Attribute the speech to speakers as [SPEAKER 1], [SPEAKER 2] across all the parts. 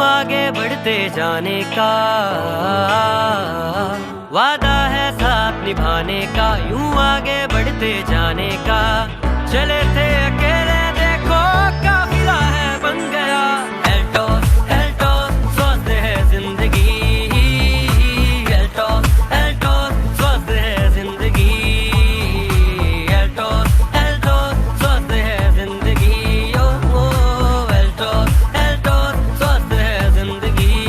[SPEAKER 1] आगे बढ़ते जाने का, वादा है साथ निभाने का, यूं आगे बढ़ते जाने का। चले थे अकेले देखो काफिला है बन गया। एल्टोस एल्टोस स्वस्थ है जिंदगी, एल्टोस एल्टोस स्वस्थ है जिंदगी, एल्टोस एल्टोस स्वस्थ है जिंदगी। ओ एल्टोस एल्टोस स्वस्थ है जिंदगी।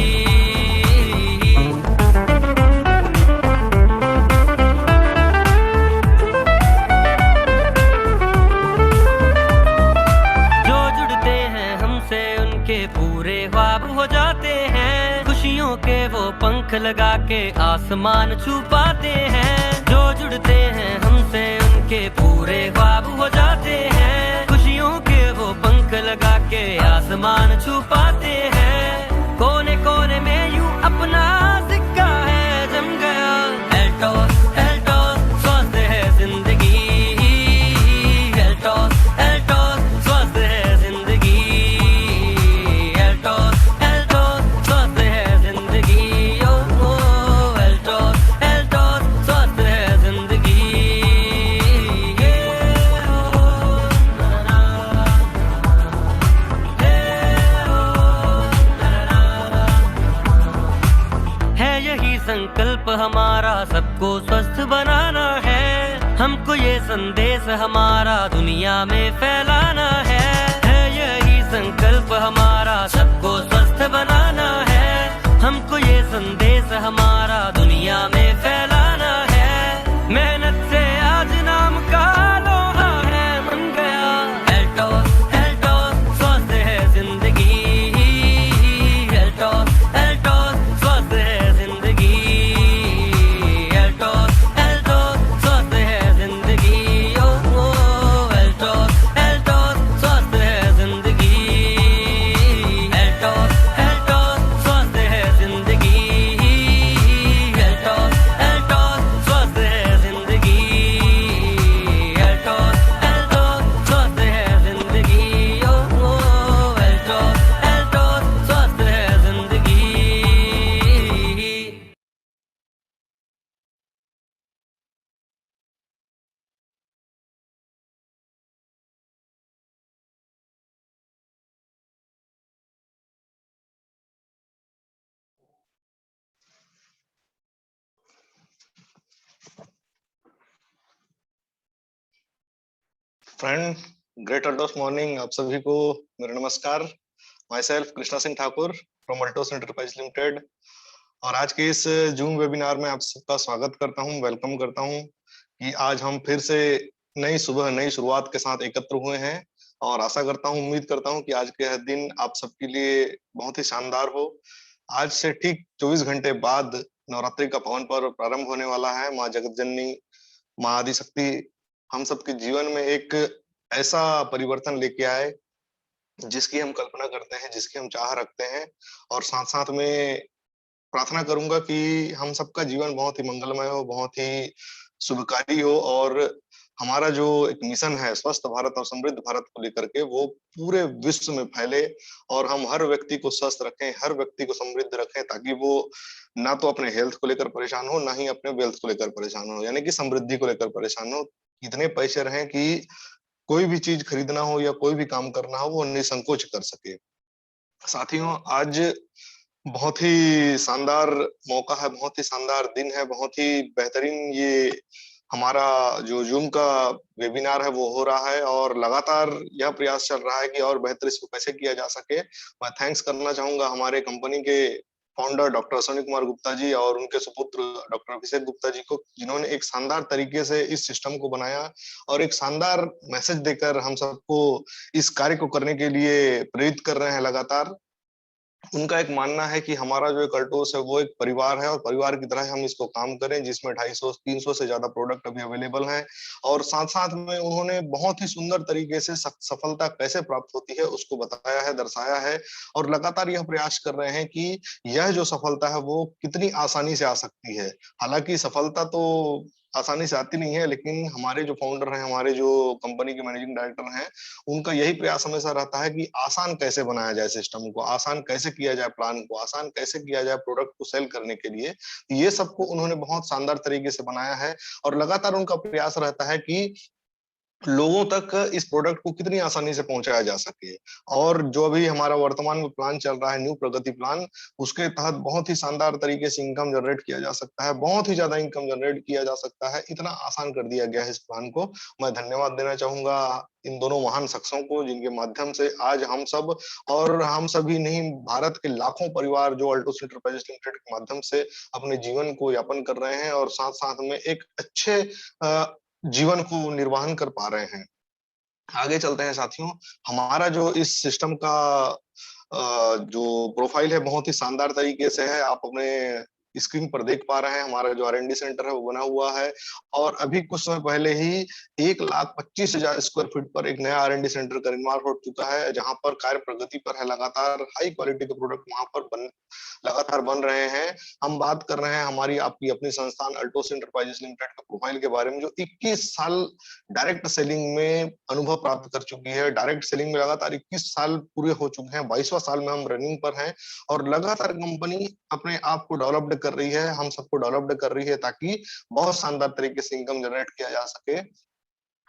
[SPEAKER 1] जो जुड़ते हैं हमसे उनके पूरे ख्वाब हो जाते हैं, खुशियों के वो पंख लगा के आसमान छू पाते हैं। जो जुड़ते हैं हमसे उनके पूरे ख्वाब हो जाते हैं, खुशियों के वो पंख लगा के आसमान छू पाते हैं। कोने कोने में यूं अपना सिक्का है जम गया। एल्टोस एल्टोस स्वस्थ है जिंदगी, एल्टोस एल्टोस स्वस्थ है जिंदगी, एल्टोस एल्टोस स्वस्थ है जिंदगी। ओ एल्टोस एल्टोस स्वस्थ है जिंदगी। है यही संकल्प हमारा सबको स्वस्थ बनाना है, हमको ये संदेश हमारा दुनिया में फैलाना है। यही संकल्प हमारा सबको स्वस्थ बनाना है, हमको ये संदेश हमारा दुनिया में फैलाना है। मेहनत से आज नाम का लोहा है बन गया। एल्टोस एल्टोस स्वस्थ है जिंदगी, एल्टोस एल्टोस स्वस्थ है जिंदगी, एल्टोस एल्टोस स्वस्थ है जिंदगी। ओ एल्टोस एल्टोस स्वस्थ है जिंदगी, एल्टोस एल्टोस स्वस्थ है जिंदगी, एल्टोस एल्टोस स्वस्थ है जिंदगी, एल्टोस एल्टोस स्वस्थ है जिंदगी। ओ एल्टोस एल्टोस स्वस्थ है जिंदगी।
[SPEAKER 2] फ्रेंड, ग्रेट अल्टोस मॉर्निंग आप सभी को मेरा नमस्कार। My self Krishna Singh Thakur from Altos enterprise limited. और आज के इस जूम वेबिनार में आप सबका स्वागत करता हूं, वेलकम करता हूं कि आज हम फिर से नई सुबह नई शुरुआत के साथ एकत्र हुए हैं। और आशा करता हूं, उम्मीद करता हूं कि आज के यह दिन आप सबके लिए बहुत ही शानदार हो। आज से ठीक 24 घंटे बाद नवरात्रि का पावन पर्व प्रारंभ होने वाला है। माँ जगतजननी, माँ आदिशक्ति हम सबके जीवन में एक ऐसा परिवर्तन लेके आए जिसकी हम कल्पना करते हैं, जिसकी हम चाह रखते हैं। और साथ साथ में प्रार्थना करूंगा कि हम सबका जीवन बहुत ही मंगलमय हो, बहुत ही शुभकारी हो, और हमारा जो एक मिशन है स्वस्थ भारत और समृद्ध भारत को लेकर के, वो पूरे विश्व में फैले। और हम हर व्यक्ति को स्वस्थ रखें, हर व्यक्ति को समृद्ध रखें, ताकि वो ना तो अपने हेल्थ को लेकर परेशान हो, ना ही अपने वेल्थ को लेकर परेशान हो, यानी कि समृद्धि को लेकर परेशान हो। इतने पैसे रहें कि कोई भी चीज खरीदना हो या कोई भी काम करना हो वो निसंकोच कर सके। साथियों, आज बहुत ही शानदार मौका है, बहुत ही शानदार दिन है, बहुत ही बेहतरीन ये हमारा जो जूम का वेबिनार है वो हो रहा है। और लगातार यह प्रयास चल रहा है कि और बेहतर इसको कैसे किया जा सके। मैं थैंक्स करना चाहूंगा हमारे कंपनी के फाउंडर डॉक्टर अश्विनी कुमार गुप्ता जी और उनके सुपुत्र डॉक्टर अभिषेक गुप्ता जी को, जिन्होंने एक शानदार तरीके से इस सिस्टम को बनाया और एक शानदार मैसेज देकर हम सबको इस कार्य को करने के लिए प्रेरित कर रहे हैं लगातार। उनका एक मानना है कि हमारा जो एक अल्टोस है वो एक परिवार है, और परिवार की तरह हम इसको काम करें, जिसमें 250-300 से ज्यादा प्रोडक्ट अभी अवेलेबल हैं। और साथ साथ में उन्होंने बहुत ही सुंदर तरीके से सफलता कैसे प्राप्त होती है उसको बताया है, दर्शाया है। और लगातार यह प्रयास कर रहे हैं कि यह जो सफलता है वो कितनी आसानी से आ सकती है। हालांकि सफलता तो आसानी से आती नहीं है, लेकिन हमारे जो फाउंडर हैं, हमारे जो कंपनी के मैनेजिंग डायरेक्टर हैं, उनका यही प्रयास हमेशा रहता है कि आसान कैसे बनाया जाए सिस्टम को, आसान कैसे किया जाए प्लान को, आसान कैसे किया जाए प्रोडक्ट को सेल करने के लिए। ये सबको उन्होंने बहुत शानदार तरीके से बनाया है और लगातार उनका प्रयास रहता है कि लोगों तक इस प्रोडक्ट को कितनी आसानी से पहुंचाया जा सके। और जो अभी हमारा वर्तमान में प्लान चल रहा है, न्यू प्रगति प्लान, उसके तहत बहुत ही शानदार तरीके से इनकम जनरेट किया जा सकता है, बहुत ही ज्यादा इनकम जनरेट किया जा सकता है। इतना आसान कर दिया गया है इस प्लान को। मैं धन्यवाद देना चाहूंगा इन दोनों महान शख्सों को, जिनके माध्यम से आज हम सब, और हम सभी नहीं, भारत के लाखों परिवार जो अल्टोस एंटरप्राइजेस लिमिटेड के माध्यम से अपने जीवन को यापन कर रहे हैं और साथ साथ में एक अच्छे जीवन को निर्वाहन कर पा रहे हैं। आगे चलते हैं साथियों। हमारा जो इस सिस्टम का जो प्रोफाइल है बहुत ही शानदार तरीके से है। आप अपने स्क्रीन पर देख पा रहे हैं, हमारा जो R&D सेंटर है वो बना हुआ है और अभी कुछ समय पहले ही 1,25,000 स्क्वायर फीट पर एक नया R&D सेंटर का निर्माण हो चुका है, जहां पर कार्य प्रगति पर है। लगातार हाई क्वालिटी के प्रोडक्ट वहां पर लगातार बन रहे हैं। हम बात कर रहे हैं हमारी आपकी अपनी संस्थान अल्टोस एंटरप्राइजेस लिमिटेड के प्रोफाइल के बारे में, जो 21 साल डायरेक्ट सेलिंग में अनुभव प्राप्त कर चुकी है। डायरेक्ट सेलिंग में लगातार 21 साल पूरे हो चुके हैं, 22वां साल में हम रनिंग पर हैं और लगातार कंपनी अपने आप को डेवलप्ड कर रही है, हम सबको डेवलप्ड कर रही है ताकि बहुत शानदार तरीके से इनकम जनरेट किया जा सके।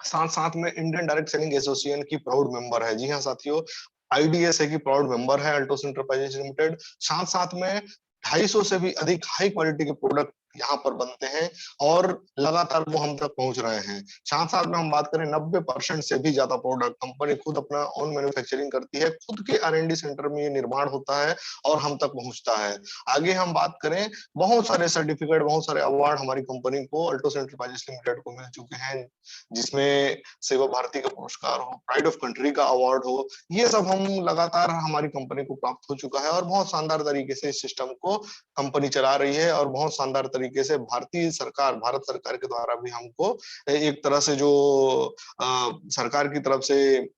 [SPEAKER 2] साथ साथ में इंडियन डायरेक्ट सेलिंग एसोसिएशन की प्राउड मेंबर है। जी हाँ साथियों, IDSA की प्राउड मेंबर है अल्टोस एंटरप्राइजेस लिमिटेड। साथ साथ में 250 से भी अधिक हाई क्वालिटी के प्रोडक्ट यहाँ पर बनते हैं और लगातार वो हम तक पहुंच रहे हैं। साथ साथ में हम बात करें 90% से भी ज्यादा प्रोडक्ट कंपनी खुद अपना ऑन मैन्युफैक्चरिंग करती है, खुद के R&D सेंटर में ये निर्माण होता है और हम तक पहुंचता है। आगे हम बात करें, बहुत सारे सर्टिफिकेट, बहुत सारे अवार्ड हमारी कंपनी को अल्टोस एंटरप्राइजेस लिमिटेड को मिल चुके हैं, जिसमें सेवा भारती का पुरस्कार हो, प्राइड ऑफ कंट्री का अवार्ड हो, ये सब हम लगातार हमारी कंपनी को प्राप्त हो चुका है और बहुत शानदार तरीके से इस सिस्टम को कंपनी चला रही है और बहुत शानदार तरीके से भारतीय सरकार, भारत सरकार के द्वारा भी हमको एक तरह से जो सरकार की तरफ से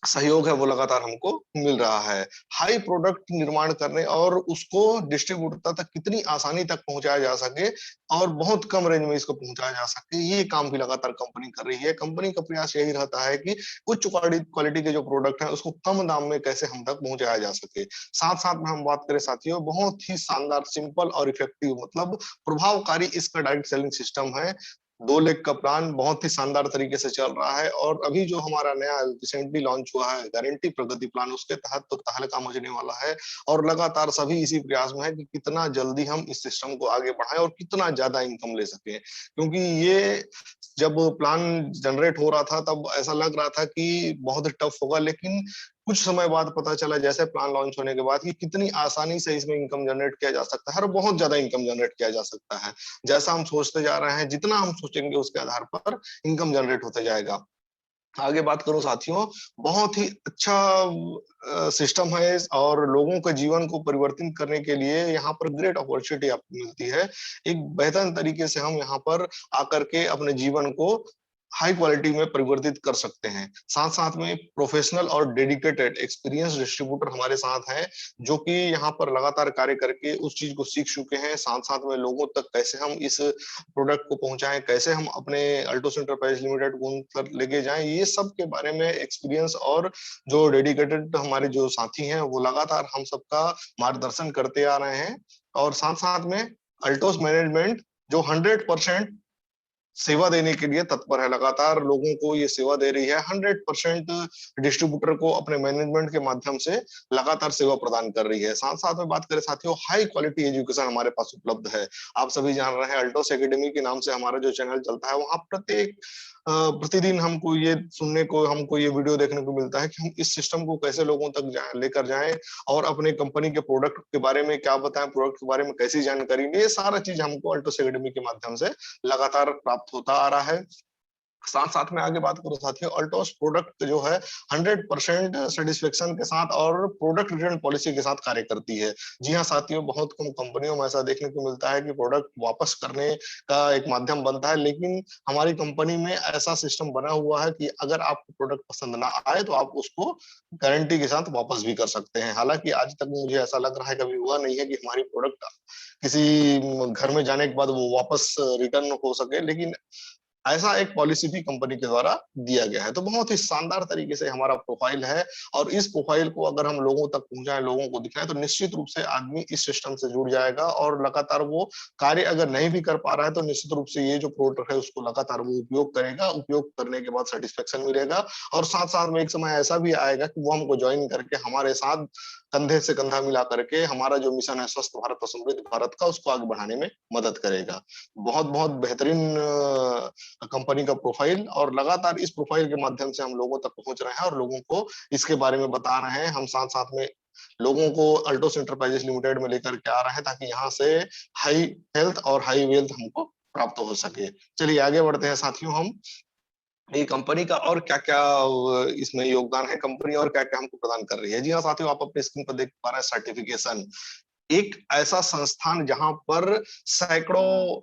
[SPEAKER 2] सहयोग है वो लगातार हमको मिल रहा है। हाई प्रोडक्ट निर्माण करने और उसको डिस्ट्रीब्यूटर तक कितनी आसानी तक पहुंचाया जा सके और बहुत कम रेंज में इसको पहुंचाया जा सके, ये काम भी लगातार कंपनी कर रही है। कंपनी का प्रयास यही रहता है कि उच्च क्वालिटी के जो प्रोडक्ट है उसको कम दाम में कैसे हम तक पहुंचाया जा सके। साथ साथ में हम बात करें साथियों, बहुत ही शानदार, सिंपल और इफेक्टिव, मतलब प्रभावकारी इसका डायरेक्ट सेलिंग सिस्टम है। 2 लाख का प्लान बहुत ही शानदार तरीके से चल रहा है और अभी जो हमारा नया रिसेंटली लॉन्च हुआ है गारंटी प्रगति प्लान, उसके तहत तो तहलका मचने वाला है और लगातार सभी इसी प्रयास में है कि कितना जल्दी हम इस सिस्टम को आगे बढ़ाएं और कितना ज्यादा इनकम ले सके। क्योंकि ये जब प्लान जनरेट हो रहा था तब ऐसा लग रहा था कि बहुत टफ होगा, लेकिन कुछ समय बाद पता चला जैसे प्लान लॉन्च होने के बाद कि कितनी आसानी से इसमें इनकम जनरेट किया जा सकता है और बहुत ज्यादा इनकम जनरेट किया जा सकता है। जैसा हम सोचते जा रहे हैं, जितना हम सोचेंगे उसके आधार पर इनकम जनरेट होते जाएगा। आगे बात करूं साथियों, बहुत ही अच्छा सिस्टम है और लोगों के जीवन को परिवर्तित करने के लिए यहाँ पर ग्रेट अपॉर्चुनिटी आपको मिलती है। एक बेहतर तरीके से हम यहाँ पर आकर के अपने जीवन को हाई क्वालिटी में परिवर्तित कर सकते हैं। साथ साथ में प्रोफेशनल और डेडिकेटेड एक्सपीरियंस डिस्ट्रीब्यूटर हमारे साथ हैं, जो कि यहाँ पर लगातार कार्य करके उस चीज को सीख चुके हैं। साथ साथ में लोगों तक कैसे हम इस प्रोडक्ट को पहुंचाएं, कैसे हम अपने अल्टोस एंटरप्राइज लिमिटेड को उन तक लेके जाएं, ये सब के बारे में एक्सपीरियंस और जो डेडिकेटेड हमारे जो साथी हैं वो लगातार हम सबका मार्गदर्शन करते आ रहे हैं। और साथ साथ में अल्टोस मैनेजमेंट जो 100% सेवा देने के लिए तत्पर है, लगातार लोगों को ये सेवा दे रही है। 100% डिस्ट्रीब्यूटर को अपने मैनेजमेंट के माध्यम से लगातार सेवा प्रदान कर रही है। साथ साथ में बात करें साथियों, हाई क्वालिटी एजुकेशन हमारे पास उपलब्ध है। आप सभी जान रहे हैं अल्टोस एकेडमी के नाम से हमारा जो चैनल चलता है, वहां प्रतिदिन हमको ये सुनने को, हमको ये वीडियो देखने को मिलता है कि हम इस सिस्टम को कैसे लोगों तक लेकर जाएं और अपने कंपनी के प्रोडक्ट के बारे में क्या बताएं, प्रोडक्ट के बारे में कैसी जानकारी, ये सारा चीज हमको अल्टोस एकेडमी के माध्यम से लगातार प्राप्त होता आ रहा है। साथ साथ में आगे बात करूं साथियों, अल्टोस प्रोडक्ट जो है 100% सेटिस्फेक्शन के साथ और प्रोडक्ट रिटर्न पॉलिसी के साथ कार्य करती है। जी हाँ साथियों, बहुत कम कंपनियों में ऐसा देखने को मिलता है कि प्रोडक्ट वापस करने का एक माध्यम बनता है, लेकिन हमारी कंपनी में ऐसा सिस्टम बना हुआ है कि अगर आपको प्रोडक्ट पसंद ना आए तो आप उसको गारंटी के साथ वापस भी कर सकते हैं। हालांकि आज तक मुझे ऐसा लग रहा है कभी हुआ नहीं है कि हमारी प्रोडक्ट किसी घर में जाने के बाद वो वापस रिटर्न हो सके, लेकिन ऐसा एक पॉलिसी भी कंपनी के द्वारा दिया गया है। तो बहुत ही शानदार तरीके से हमारा प्रोफाइल है, और इस प्रोफाइल को अगर हम लोगों तक पहुंचाएं, लोगों को दिखाएं, तो निश्चित रूप से आदमी इस सिस्टम से जुड़ जाएगा और लगातार वो कार्य अगर नहीं भी कर पा रहा है तो निश्चित रूप से ये जो प्रोडक्ट है उसको लगातार वो उपयोग करेगा। उपयोग करने के बाद सेटिस्फेक्शन मिलेगा, और साथ साथ में एक समय ऐसा भी आएगा कि वो हमको ज्वाइन करके हमारे साथ कंधे से कंधा मिला करके हमारा जो मिशन है स्वस्थ भारत और समृद्ध भारत का, उसको आगे बढ़ाने में मदद करेगा। बहुत बहुत बेहतरीन कंपनी का प्रोफाइल, और लगातार इस प्रोफाइल के माध्यम से हम लोगों तक पहुंच रहे हैं और लोगों को इसके बारे में बता रहे हैं। हम साथ साथ में लोगों को अल्टोस एंटरप्राइजेस लिमिटेड में लेकर के आ रहे हैं, ताकि यहाँ से हाई हेल्थ और हाई वेल्थ हमको प्राप्त हो सके। चलिए आगे बढ़ते हैं साथियों, हम ये कंपनी का और क्या क्या इसमें योगदान है, कंपनी और क्या क्या हमको प्रदान कर रही है। जी हाँ साथियों, आप अपने स्क्रीन पर देख पा रहे हैं सर्टिफिकेशन। एक ऐसा संस्थान जहां पर सैकड़ों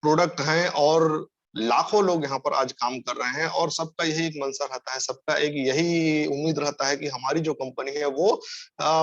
[SPEAKER 2] प्रोडक्ट हैं और लाखों लोग यहाँ पर आज काम कर रहे हैं, और सबका यही एक मंशा रहता है, सबका एक यही उम्मीद रहता है कि हमारी जो कंपनी है वो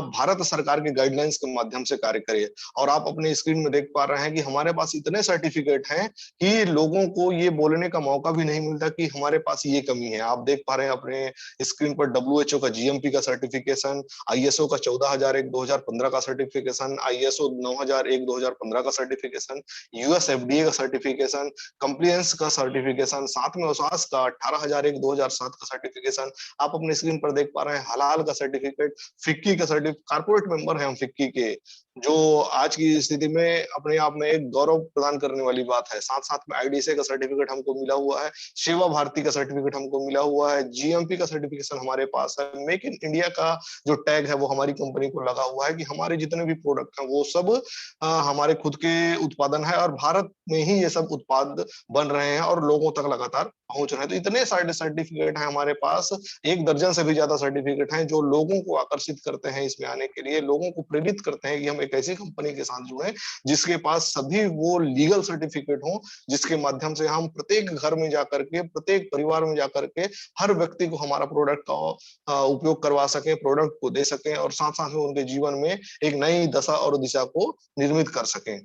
[SPEAKER 2] भारत सरकार के गाइडलाइंस के माध्यम से कार्य करे। और आप अपने स्क्रीन में देख पा रहे हैं कि हमारे पास इतने सर्टिफिकेट हैं कि लोगों को ये बोलने का मौका भी नहीं मिलता कि हमारे पास ये कमी है। आप देख पा रहे हैं अपने स्क्रीन पर WHO का GMP का सर्टिफिकेशन, ISO का 14,001/2015 का सर्टिफिकेशन, ISO 9001/2015 का सर्टिफिकेशन, US FDA का सर्टिफिकेशन, कंप्लायंस का सर्टिफिकेशन, साथ में ओसास का 18,001/2007 का सर्टिफिकेशन। आप अपने स्क्रीन पर देख पा रहे हैं हलाल का सर्टिफिकेट, फिक्की का सर्टिफिकेट, कारपोरेट मेंबर है हम फिक्की के, जो आज की स्थिति में अपने आप में एक गौरव प्रदान करने वाली बात है। साथ साथ में IDSA का सर्टिफिकेट हमको मिला हुआ है, सेवा भारती का सर्टिफिकेट हमको मिला हुआ है, GMP का सर्टिफिकेशन हमारे पास है, मेक इन इंडिया का जो टैग है वो हमारी कंपनी को लगा हुआ है कि हमारे जितने भी प्रोडक्ट हैं वो सब हमारे खुद के उत्पादन है, और भारत में ही ये सब उत्पाद बन रहे हैं और लोगों तक लगातार पहुंच रहे हैं। तो इतने सारे सर्टिफिकेट हैं हमारे पास, 1 दर्जन से भी ज्यादा सर्टिफिकेट हैं, जो लोगों को आकर्षित करते हैं इसमें आने के लिए, लोगों को प्रेरित करते हैं कि हम एक ऐसी कंपनी के साथ जुड़े जिसके पास सभी वो लीगल सर्टिफिकेट हो, जिसके माध्यम से हम प्रत्येक घर में जाकर के, प्रत्येक परिवार में जाकर के हर व्यक्ति को हमारा प्रोडक्ट का उपयोग करवा सके, प्रोडक्ट को दे सके, और साथ साथ में उनके जीवन में एक नई दशा और दिशा को निर्मित कर सके।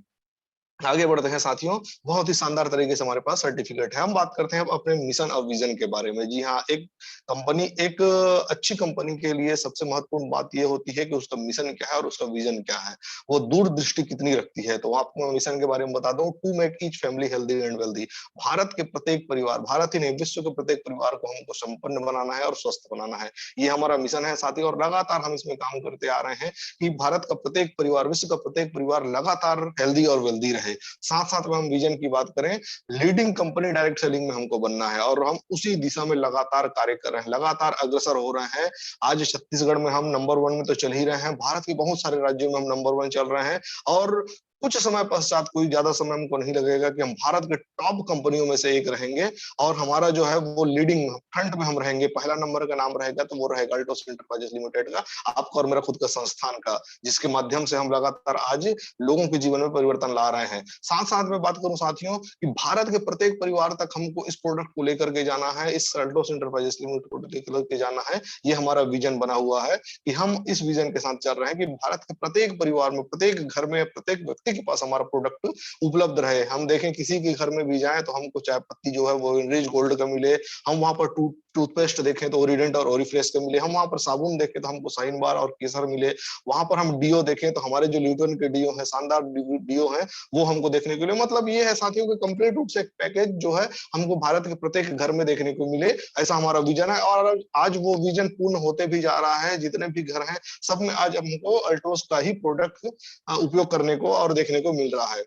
[SPEAKER 2] आगे बढ़ते हैं साथियों, बहुत ही शानदार तरीके से हमारे पास सर्टिफिकेट है। हम बात करते हैं अब अपने मिशन और विजन के बारे में। जी हाँ, एक कंपनी, एक अच्छी कंपनी के लिए सबसे महत्वपूर्ण बात यह होती है कि उसका मिशन क्या है और उसका विजन क्या है, वो दूरदृष्टि कितनी रखती है। तो आपको मिशन के बारे में बता दूं, to make each family healthy and wealthy. Bharat के प्रत्येक परिवार, भारत ही नहीं विश्व के प्रत्येक परिवार को हमको संपन्न बनाना है और स्वस्थ बनाना है, ये हमारा मिशन है साथियों। और लगातार हम इसमें काम करते आ रहे हैं कि भारत का प्रत्येक परिवार, विश्व का प्रत्येक परिवार लगातार हेल्दी और वेल्दी रहे। साथ साथ में हम विजन की बात करें, लीडिंग कंपनी डायरेक्ट सेलिंग में हमको बनना है, और हम उसी दिशा में लगातार कार्य कर रहे हैं, लगातार अग्रसर हो रहे हैं। आज छत्तीसगढ़ में हम नंबर 1 में तो चल ही रहे हैं, भारत के बहुत सारे राज्यों में हम नंबर 1 चल रहे हैं, और कुछ समय पश्चात, कोई ज्यादा समय हमको नहीं लगेगा कि हम भारत के टॉप कंपनियों में से एक रहेंगे, और हमारा जो है वो लीडिंग फ्रंट में हम रहेंगे। पहला नंबर का नाम रहेगा तो वो रहेगा अल्टोस एंटरप्राइजेस लिमिटेड का, आपका और मेरा खुद का संस्थान का, जिसके माध्यम से हम लगातार आज लोगों के जीवन में परिवर्तन ला रहे हैं। साथ साथ में बात करूं साथियों कि भारत के प्रत्येक परिवार तक हमको इस प्रोडक्ट को लेकर के जाना है, इस अल्टोस एंटरप्राइजेस लिमिटेड को लेकर के जाना है। ये हमारा विजन बना हुआ है कि हम इस विजन के साथ चल रहे हैं कि भारत के प्रत्येक परिवार में, प्रत्येक घर में, प्रत्येक व्यक्ति के पास हमारा प्रोडक्ट उपलब्ध रहे। हम देखें किसी के घर में भी जाएं तो हमको चाय पत्ती जो है वो एनरिच गोल्ड का मिले, हम वहां पर टूथपेस्ट देखें तो ओरिडेंट और ओरिफ्रेश का मिले, हम वहां पर साबुन देखें तो हमको शाइन बार और केसर मिले, वहां पर हम डीओ देखें तो हमारे जो ल्यूटन के डीओ हैं, शानदार डीओ हैं, वो हमको देखने के लिए, मतलब ये है साथियों कि कंप्लीट रूप से एक पैकेज जो है हमको भारत के प्रत्येक घर में देखने को मिले, ऐसा हमारा विजन है। और आज वो विजन पूर्ण होते भी जा रहा है। जितने भी घर हैं सब में आज हमको अल्टोस का ही प्रोडक्ट उपयोग करने को और देखने को मिल रहा है।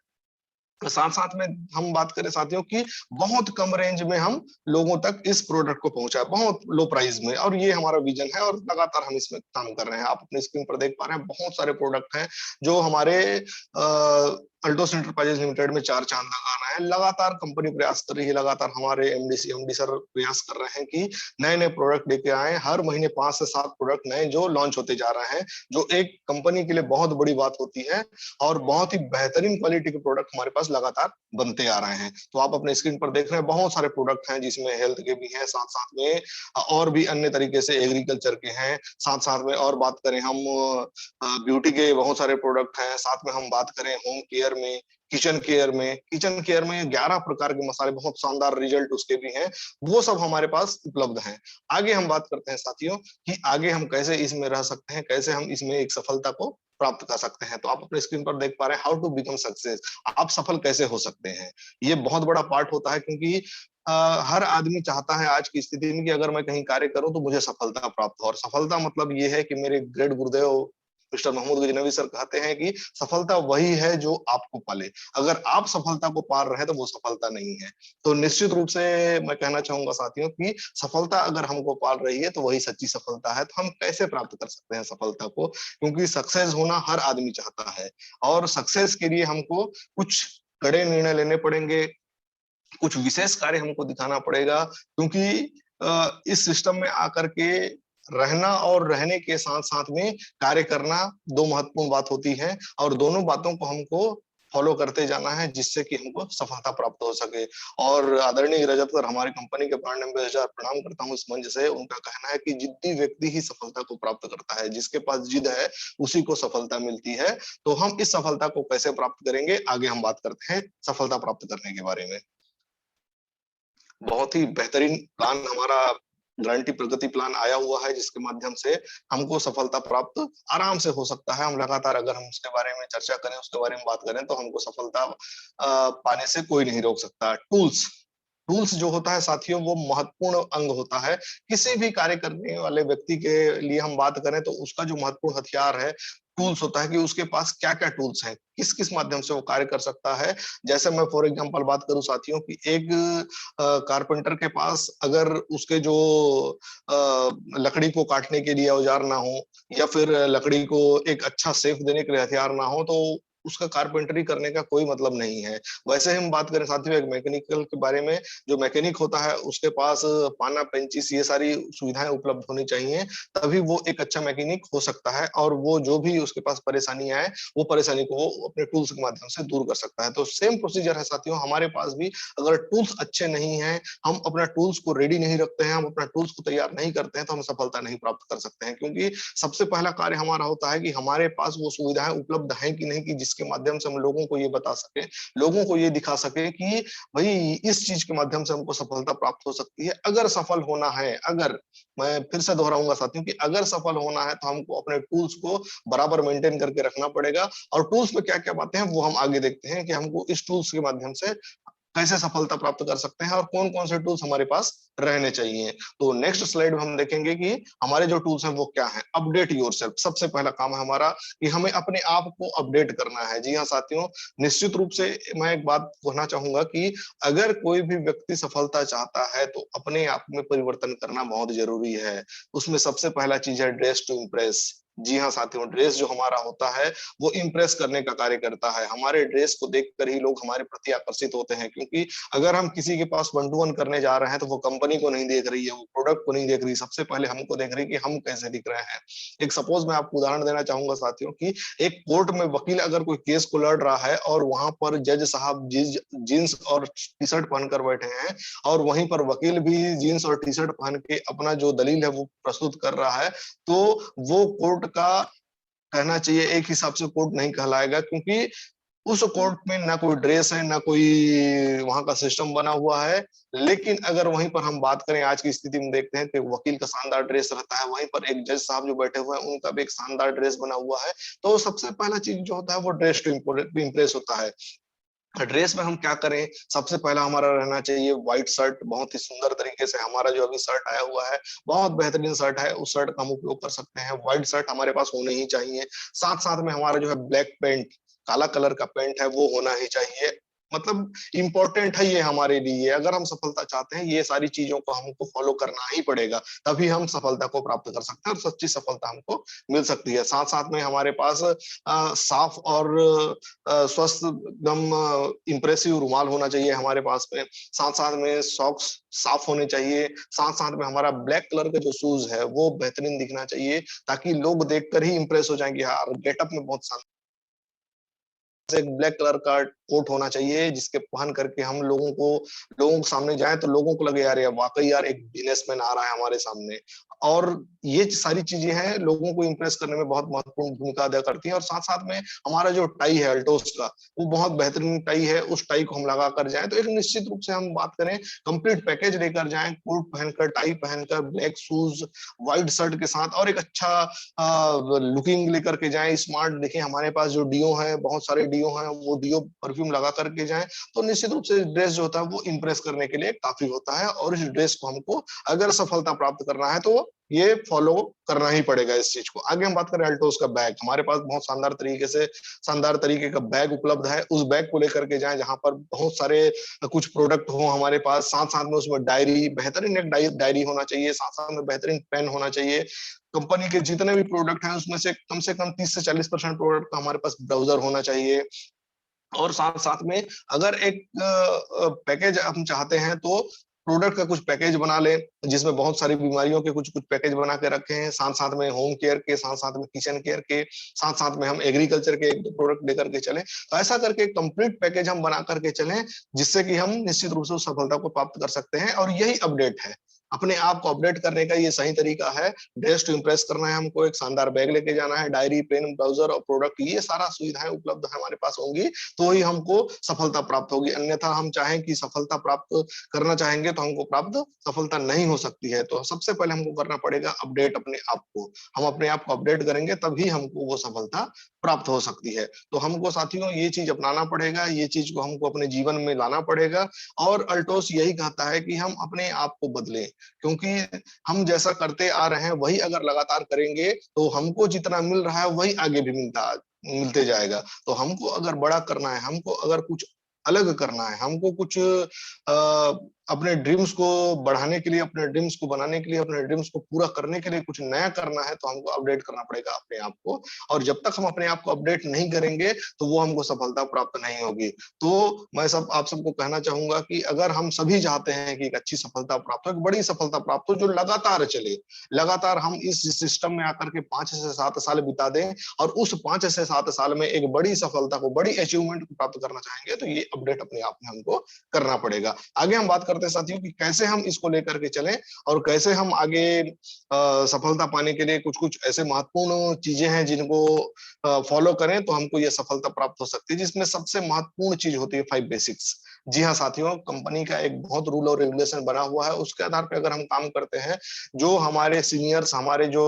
[SPEAKER 2] साथ साथ में हम बात करें साथियों की बहुत कम रेंज में हम लोगों तक इस प्रोडक्ट को पहुंचाए, बहुत लो प्राइस में, और ये हमारा विजन है और लगातार हम इसमें काम कर रहे हैं। आप अपनी स्क्रीन पर देख पा रहे हैं बहुत सारे प्रोडक्ट हैं जो हमारे अल्टोस एंटरप्राइजेज लिमिटेड में चार चांद लगाना है। लगातार कंपनी प्रयास कर रही है, लगातार हमारे एमडी सर प्रयास कर रहे हैं कि नए नए प्रोडक्ट लेके आए। हर महीने 5 से 7 प्रोडक्ट नए जो लॉन्च होते जा रहे हैं, जो एक कंपनी के लिए बहुत बड़ी बात होती है। और बहुत ही बेहतरीन क्वालिटी के प्रोडक्ट हमारे पास लगातार बनते आ रहे हैं। तो आप अपने स्क्रीन पर देख रहे हैं बहुत सारे प्रोडक्ट हैं, जिसमें हेल्थ के भी हैं, साथ साथ में और भी अन्य तरीके से एग्रीकल्चर के हैं, साथ साथ में और बात करें हम ब्यूटी के बहुत सारे प्रोडक्ट हैं, साथ में हम बात करें होम केयर में, किचन केयर में 11 प्रकार के मसाले, बहुत शानदार रिजल्ट उसके भी हैं, वो सब हमारे पास उपलब्ध हैं। आगे हम बात करते हैं साथियों कि आगे हम कैसे इसमें रह सकते हैं, कैसे हम इसमें एक सफलता को प्राप्त कर सकते हैं। तो आप अपने स्क्रीन पर देख पा रहे हैं हाउ टू बिकम सक्सेस, आप सफल कैसे हो सकते हैं। ये बहुत बड़ा पार्ट होता है, क्योंकि हर आदमी चाहता है आज की स्थिति में कि अगर मैं कहीं कार्य करूं तो मुझे सफलता प्राप्त हो। और सफलता मतलब ये है कि मेरे ग्रेट गुरुदेव मिस्टर मोहम्मद गजनवी सर कहते हैं कि सफलता वही है जो आपको पाले। अगर आप सफलता को पार रहे हैं तो वो सफलता नहीं है। तो निश्चित रूप से मैं कहना चाहूंगा साथियों कि सफलता अगर हमको पाल रही है तो वही सच्ची सफलता है। तो हम कैसे प्राप्त कर सकते हैं सफलता को, क्योंकि सक्सेस होना हर आदमी चाहता है, और सक्सेस के लिए हमको कुछ कड़े निर्णय लेने पड़ेंगे, कुछ विशेष कार्य हमको दिखाना पड़ेगा। क्योंकि इस सिस्टम में आकर के रहना और रहने के साथ साथ में कार्य करना दो महत्वपूर्ण बात होती है, और दोनों बातों को हमको फॉलो करते जाना है, जिससे कि हमको सफलता प्राप्त हो सके। और आदरणीय रजत सर, हमारी कंपनी के ब्रांड एम्बेसडर, प्रणाम करता हूँ इस मंच से। उनका कहना है कि जिद्दी व्यक्ति ही सफलता को प्राप्त करता है, जिसके पास जिद है उसी को सफलता मिलती है। तो हम इस सफलता को कैसे प्राप्त करेंगे, आगे हम बात करते हैं सफलता प्राप्त करने के बारे में। बहुत ही बेहतरीन प्लान हमारा गारंटी प्रगति प्लान आया हुआ है, जिसके माध्यम से हमको सफलता प्राप्त आराम से हो सकता है। हम लगातार अगर हम उसके बारे में चर्चा करें, उसके बारे में बात करें, तो हमको सफलता पाने से कोई नहीं रोक सकता। टूल्स टूल्स जो होता है साथियों, वो महत्वपूर्ण अंग होता है। किसी भी कार्य करने वाले व्यक्ति के लिए हम बात करें तो उसका जो महत्वपूर्ण हथियार है टूल्स होता है, कि उसके पास क्या क्या टूल्स हैं, किस किस माध्यम से वो कार्य कर सकता है। जैसे मैं फॉर एग्जांपल बात करूं साथियों कि एक कारपेंटर के पास अगर उसके जो लकड़ी को काटने के लिए औजार ना हो, या फिर लकड़ी को एक अच्छा सेफ देने के लिए हथियार ना हो, तो उसका कारपेंटरी करने का कोई मतलब नहीं है। वैसे हम बात करें साथियों एक मैकेनिकल के बारे में, जो मैकेनिक होता है उसके पास पाना, पेंचिस, ये सारी सुविधाएं उपलब्ध होनी चाहिए, तभी वो एक अच्छा मैकेनिक हो सकता है। और वो जो भी उसके पास परेशानी आए, वो परेशानी को वो अपने टूल्स के माध्यम से दूर कर सकता है। तो सेम प्रोसीजर है साथियों हमारे पास भी। अगर टूल्स अच्छे नहीं है, हम अपना टूल्स को रेडी नहीं रखते हैं, हम अपना टूल्स को तैयार नहीं करते हैं, तो हम सफलता नहीं प्राप्त कर सकते हैं। क्योंकि सबसे पहला कार्य हमारा होता है कि हमारे पास वो सुविधाएं उपलब्ध हैं कि नहीं, कि जिसके माध्यम से हम लोगों को ये बता सके, लोगों को ये दिखा सके कि भाई इस चीज के माध्यम से हमको सफलता प्राप्त हो सकती है। अगर सफल होना है, अगर, मैं फिर से दोहराऊंगा साथियों कि अगर सफल होना है तो हमको अपने टूल्स को बराबर मेंटेन करके रखना पड़ेगा। और टूल्स में क्या क्या बातें हैं वो हम आगे देखते हैं कि हमको इस टूल्स के माध्यम से कैसे सफलता प्राप्त कर सकते हैं, और कौन कौन से टूल्स हमारे पास रहने चाहिए। तो नेक्स्ट स्लाइड में हम देखेंगे कि हमारे जो टूल्स हैं वो क्या हैं। अपडेट योरसेल्फ, सबसे पहला काम है हमारा कि हमें अपने आप को अपडेट करना है। जी हाँ साथियों, निश्चित रूप से मैं एक बात कहना चाहूंगा कि अगर कोई भी व्यक्ति सफलता चाहता है तो अपने आप में परिवर्तन करना बहुत जरूरी है। उसमें सबसे पहला चीज है ड्रेस टू इम्प्रेस। जी हाँ साथियों, ड्रेस जो हमारा होता है वो इम्प्रेस करने का कार्य करता है। हमारे ड्रेस को देखकर ही लोग हमारे प्रति आकर्षित होते हैं, क्योंकि अगर हम किसी के पास 1-to-1 करने जा रहे हैं तो वो कंपनी को नहीं देख रही है, वो प्रोडक्ट को नहीं देख रही, सबसे पहले हमको देख रही है कि हम कैसे दिख रहे हैं। एक सपोज मैं आपको उदाहरण देना चाहूंगा साथियों कि एक कोर्ट में वकील अगर कोई केस को लड़ रहा है और वहां पर जज साहब जींस और टी शर्ट पहनकर बैठे हैं, और वहीं पर वकील भी जींस और टी शर्ट पहन के अपना जो दलील है वो प्रस्तुत कर रहा है, तो वो कोर्ट का कहना चाहिए एक हिसाब से कोर्ट नहीं कहलाएगा। क्योंकि उस कोर्ट में ना कोई ड्रेस है, ना कोई वहां का सिस्टम बना हुआ है। लेकिन अगर वहीं पर हम बात करें, आज की स्थिति में देखते हैं कि वकील का शानदार ड्रेस रहता है, वहीं पर एक जज साहब जो बैठे हुए हैं उनका भी एक शानदार ड्रेस बना हुआ है। तो सबसे पहला चीज जो होता है वो ड्रेस टू इम्प्रेस होता है। ड्रेस में हम क्या करें, सबसे पहला हमारा रहना चाहिए व्हाइट शर्ट। बहुत ही सुंदर तरीके से हमारा जो अभी शर्ट आया हुआ है बहुत बेहतरीन शर्ट है, उस शर्ट का हम उपयोग कर सकते हैं। व्हाइट शर्ट हमारे पास होने ही चाहिए। साथ साथ में हमारा जो है ब्लैक पेंट, काला कलर का पेंट है वो होना ही चाहिए। मतलब इम्पोर्टेंट है ये हमारे लिए। अगर हम सफलता चाहते हैं, ये सारी चीजों को हमको फॉलो करना ही पड़ेगा, तभी हम सफलता को प्राप्त कर सकते हैं और सच्ची सफलता हमको मिल सकती है। साथ साथ में हमारे पास साफ और स्वस्थ एकदम इंप्रेसिव रुमाल होना चाहिए हमारे पास में। साथ साथ में सॉक्स साफ होने चाहिए। साथ साथ में हमारा ब्लैक कलर का जो शूज है वो बेहतरीन दिखना चाहिए, ताकि लोग देखकर ही इंप्रेस हो जाएंगे, यार गेटअप में बहुत एक ब्लैक कलर का कोट होना चाहिए, जिसके पहन करके हम लोगों के सामने जाए तो लोगों को लगे यार ये वाकई यार एक बिजनेसमैन आ रहा है हमारे सामने। और ये सारी चीजें हैं, लोगों को इंप्रेस करने में बहुत महत्वपूर्ण भूमिका अदा करती हैं। और साथ साथ में हमारा जो टाई है अल्टोस का, वो बहुत बेहतरीन टाई है। उस टाई को हम लगा कर जाए तो एक निश्चित रूप से हम बात करें, कंप्लीट पैकेज लेकर जाएं, कोट पहनकर, टाई पहनकर, ब्लैक शूज, व्हाइट शर्ट के साथ, और एक अच्छा लुकिंग लेकर के जाएं, स्मार्ट दिखें। हमारे पास जो डीओ है, बहुत सारे डीओ हैं, वो डीओ परफ्यूम लगा करके जाएं, तो निश्चित रूप से ड्रेस जो होता है वो इंप्रेस करने के लिए काफी होता है। और इस ड्रेस को हमको अगर सफलता प्राप्त करना है तो ये फॉलो करना ही पड़ेगा इस चीज को। आगे हम बात करें अल्टोस का बैग। हमारे पास बहुत शानदार तरीके का बैग उपलब्ध है। उस बैग को लेकर के जाएं जहां पर बहुत सारे कुछ प्रोडक्ट हो हमारे पास। साथ साथ में उसमें डायरी, बेहतरीन एक डायरी होना चाहिए। साथ साथ में बेहतरीन पेन होना चाहिए। कंपनी के जितने भी प्रोडक्ट हैं उसमें से कम 30 से 40% प्रोडक्ट का हमारे पास ब्राउजर होना चाहिए। और साथ साथ में अगर एक पैकेज हम चाहते हैं तो प्रोडक्ट का कुछ पैकेज बना ले, जिसमें बहुत सारी बीमारियों के कुछ कुछ पैकेज बना के रखे हैं। साथ साथ में होम केयर के, साथ साथ में किचन केयर के, साथ साथ में हम एग्रीकल्चर के एक दो प्रोडक्ट लेकर के चले। तो ऐसा करके कंप्लीट पैकेज हम बना करके चलें, जिससे कि हम निश्चित रूप से सफलता को प्राप्त कर सकते हैं। और यही अपडेट है, अपने आप को अपडेट करने का ये सही तरीका है। ड्रेस टू इम्प्रेस करना है हमको, एक शानदार बैग लेके जाना है, डायरी, पेन, ब्राउजर और प्रोडक्ट, ये सारा सुविधाएं उपलब्ध हमारे पास होंगी तो ही हमको सफलता प्राप्त होगी। अन्यथा हम चाहें कि सफलता प्राप्त करना चाहेंगे तो हमको प्राप्त सफलता नहीं हो सकती है। तो सबसे पहले हमको करना पड़ेगा अपडेट अपने आप को। हम अपने आप को अपडेट करेंगे तभी हमको वो सफलता प्राप्त हो सकती है। तो हमको साथियों ये चीज अपनाना पड़ेगा, ये चीज को हमको अपने जीवन में लाना पड़ेगा। और अल्टोस यही कहता है कि हम अपने आप को बदलें, क्योंकि हम जैसा करते आ रहे हैं वही अगर लगातार करेंगे तो हमको जितना मिल रहा है वही आगे भी मिलते जाएगा। तो हमको अगर बड़ा करना है, हमको अगर कुछ अलग करना है, हमको कुछ अपने ड्रीम्स को बढ़ाने के लिए, अपने ड्रीम्स को बनाने के लिए, अपने ड्रीम्स को पूरा करने के लिए कुछ नया करना है, तो हमको अपडेट करना पड़ेगा अपने आप को। और जब तक हम अपने आप को अपडेट नहीं करेंगे तो वो हमको सफलता प्राप्त नहीं होगी। तो मैं आप सबको कहना चाहूंगा कि अगर हम सभी चाहते हैं कि एक अच्छी सफलता प्राप्त हो, एक बड़ी सफलता प्राप्त हो जो लगातार चले, लगातार हम इस सिस्टम में आकर के 5 से 7 साल बिता दें और उस 5 से 7 साल में एक बड़ी सफलता को, बड़ी अचीवमेंट को प्राप्त करना चाहेंगे, तो ये अपडेट अपने आप में हमको करना पड़ेगा। आगे हम बात करते हैं साथियों कि कैसे हम इसको लेकर के चलें और कैसे हम आगे सफलता पाने के लिए कुछ कुछ ऐसे महत्वपूर्ण चीजें हैं जिनको फॉलो करें तो हमको ये सफलता प्राप्त हो सकती है, जिसमें सबसे महत्वपूर्ण चीज होती है 5 बेसिक्स। जी हाँ साथियों, कंपनी का एक बहुत रूल और रेगुलेशन बना हुआ है, उसके आधार पर अगर हम काम करते हैं, जो हमारे सीनियर्स, हमारे जो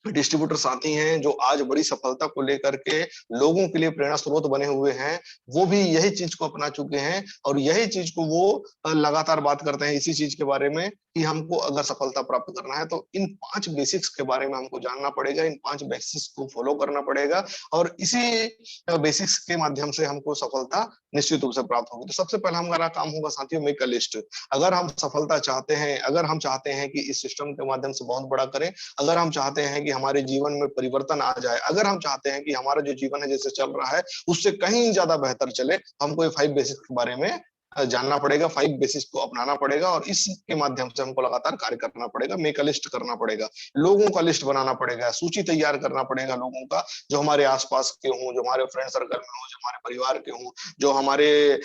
[SPEAKER 2] डिस्ट्रीब्यूटर साथी हैं, जो आज बड़ी सफलता को लेकर के लोगों के लिए प्रेरणा स्रोत बने हुए हैं, वो भी यही चीज को अपना चुके हैं और यही चीज को वो लगातार बात करते हैं इसी चीज के बारे में कि हमको अगर सफलता प्राप्त करना है तो इन 5 बेसिक्स के बारे में हमको जानना पड़ेगा, इन 5 बेसिक्स को फॉलो करना पड़ेगा और इसी बेसिक्स के माध्यम से हमको सफलता निश्चित रूप से प्राप्त होगी। तो सबसे पहला हमारा काम होगा साथियों, मेक अ लिस्ट। अगर हम सफलता चाहते हैं, अगर हम चाहते हैं कि इस सिस्टम के माध्यम से बहुत बड़ा करें, अगर हम चाहते हैं कि हमारे जीवन में परिवर्तन आ जाए, अगर हम चाहते हैं कि हमारा जो जीवन है जैसे चल रहा है उससे कहीं ज्यादा बेहतर चले, हमको ये 5 बेसिक्स के बारे में जानना पड़ेगा, 5 बेसिक्स को अपनाना पड़ेगा और इसके माध्यम से हमको लगातार कार्य करना पड़ेगा। मेक अ लिस्ट करना पड़ेगा, लोगों का लिस्ट बनाना पड़ेगा, सूची तैयार करना पड़ेगा लोगों का, जो हमारे आसपास के हों, जो हमारे फ्रेंड सर्कल में हों, जो हमारे परिवार के हों, जो हमारे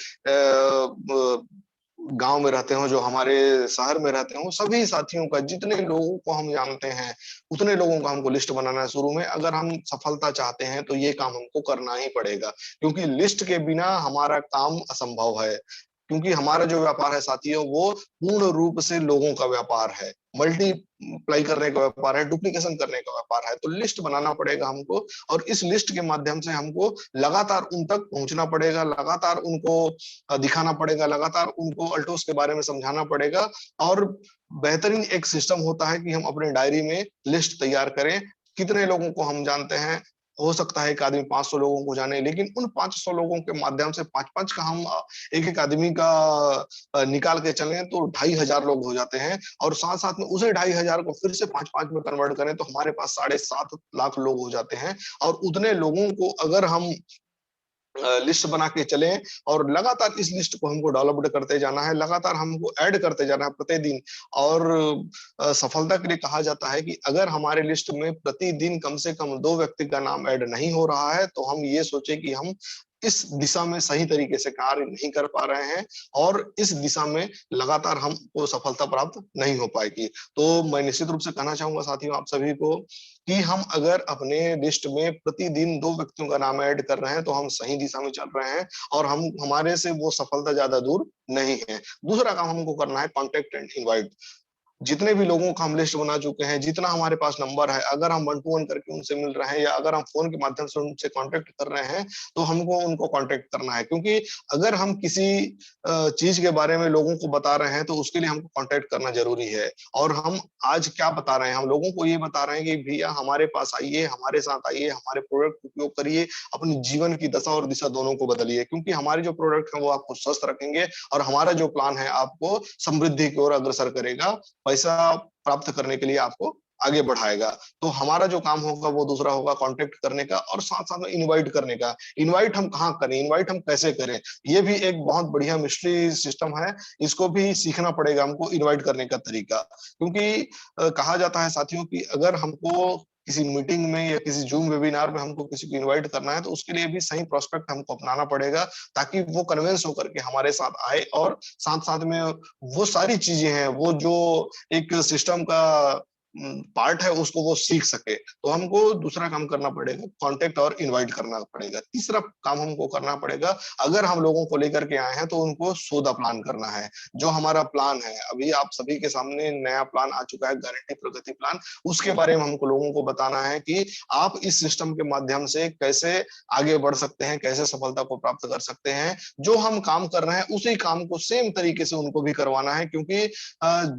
[SPEAKER 2] गांव में रहते हो, जो हमारे शहर में रहते हो, सभी साथियों का, जितने लोगों को हम जानते हैं उतने लोगों का हमको लिस्ट बनाना है शुरू में। अगर हम सफलता चाहते हैं तो ये काम हमको करना ही पड़ेगा, क्योंकि लिस्ट के बिना हमारा काम असंभव है। क्योंकि हमारा जो व्यापार है साथियों, वो पूर्ण रूप से लोगों का व्यापार है, मल्टीप्लाई करने का व्यापार है, डुप्लीकेशन करने का व्यापार है। तो लिस्ट बनाना पड़ेगा हमको और इस लिस्ट के माध्यम से हमको लगातार उन तक पहुंचना पड़ेगा, लगातार उनको दिखाना पड़ेगा, लगातार उनको अल्टोस के बारे में समझाना पड़ेगा। और बेहतरीन एक सिस्टम होता है कि हम अपने डायरी में लिस्ट तैयार करें, कितने लोगों को हम जानते हैं हो सकता है एक आदमी 500 लोगों को जाने, लेकिन उन 500 लोगों के माध्यम से 5-5 का हम एक-एक आदमी का निकाल के चलें तो 2500 लोग हो जाते हैं, और साथ-साथ में उसे 2500 को फिर से 5-5 में कन्वर्ट करें तो हमारे पास 7.5 लाख लोग हो जाते हैं। और उतने लोगों को अगर हम लिस्ट बना के चलें और लगातार इस लिस्ट को हमको डेवलप्ड करते जाना है, लगातार हमको ऐड करते जाना है प्रतिदिन। और सफलता के लिए कहा जाता है कि अगर हमारे लिस्ट में प्रतिदिन कम से कम 2 व्यक्ति का नाम ऐड नहीं हो रहा है, तो हम ये सोचे कि हम इस दिशा में सही तरीके से कार्य नहीं कर पा रहे हैं, और इस दिशा में लगातार हमको सफलता प्राप्त नहीं हो पाएगी। तो मैं निश्चित रूप से कहना चाहूँगा साथियों आप सभी को कि हम अगर अपने लिस्ट में प्रतिदिन 2 व्यक्तियों का नाम ऐड कर रहे हैं, तो हम सही दिशा में चल रहे हैं, और हम हमारे से वो सफलता ज़्यादा दूर नहीं है। दूसरा काम हमको करना है कॉन्टैक्ट एंड इनवाइट। जितने भी लोगों का हम लिस्ट बना चुके हैं, जितना हमारे पास नंबर है, अगर हम 1 टू 1 करके उनसे मिल रहे हैं या अगर हम फ़ोन के माध्यम से उनसे कॉन्टैक्ट कर रहे हैं, तो हमको उनको कॉन्टैक्ट करना है। क्योंकि अगर हम किसी चीज़ के बारे में लोगों को बता रहे हैं, तो उसके लिए हमको कॉन्टैक्ट करना ज़रूरी है। और हम आज क्या बता रहे हैं? हम लोगों को ये बता रहे हैं कि भैया हमारे पास आइए, हमारे साथ आइए, हमारे प्रोडक्ट उपयोग करिए, अपनी जीवन की दशा और दिशा दोनों को बदलिए। क्योंकि हमारे जो प्रोडक्ट हैं, वो आपको स्वस्थ रखेंगे, और हमारा जो प्लान है, आपको समृद्धि की ओर अग्रसर करेगा। पैसा प्राप्त करने के लिए आपको आगे बढ़ाएगा। तो हमारा जो काम होगा वो दूसरा होगा कॉन्टैक्ट करने का, और साथ-साथ में इनवाइट करने का। इनवाइट हम कहाँ करें? इनवाइट हम कैसे करें? ये भी एक बहुत बढ़िया मिस्ट्री सिस्टम है। इसको भी सीखना पड़ेगा हमको इनवाइट करने का तरीका। क्योंकि कहा जाता है साथियों कि अगर हमको किसी मीटिंग में या किसी ज़ूम वेबिनार में हमको किसी को इनवाइट करना है, तो उसके लिए भी सही प्रोस्पेक्ट हमको अपनाना पड़ेगा, ताकि वो कन्विंस होकर के हमारे साथ आए, और साथ-साथ में वो सारी चीज़ें हैं, वो जो एक सिस्टम का पार्ट है, उसको वो सीख सके। तो हमको दूसरा काम करना पड़ेगा, कॉन्टैक्ट और इनवाइट करना पड़ेगा। तीसरा काम हमको करना पड़ेगा, अगर हम लोगों को लेकर के आए हैं, तो उनको सो द प्लान करना है। जो हमारा प्लान है, अभी आप सभी के सामने नया प्लान आ चुका है, गारंटी प्रगति प्लान। उसके बारे में हमको लोगों को बताना है कि आप इस सिस्टम के माध्यम से कैसे आगे बढ़ सकते हैं, कैसे सफलता को प्राप्त कर सकते हैं। जो हम काम कर रहे हैं, उसी काम को सेम तरीके से उनको भी करवाना है, क्योंकि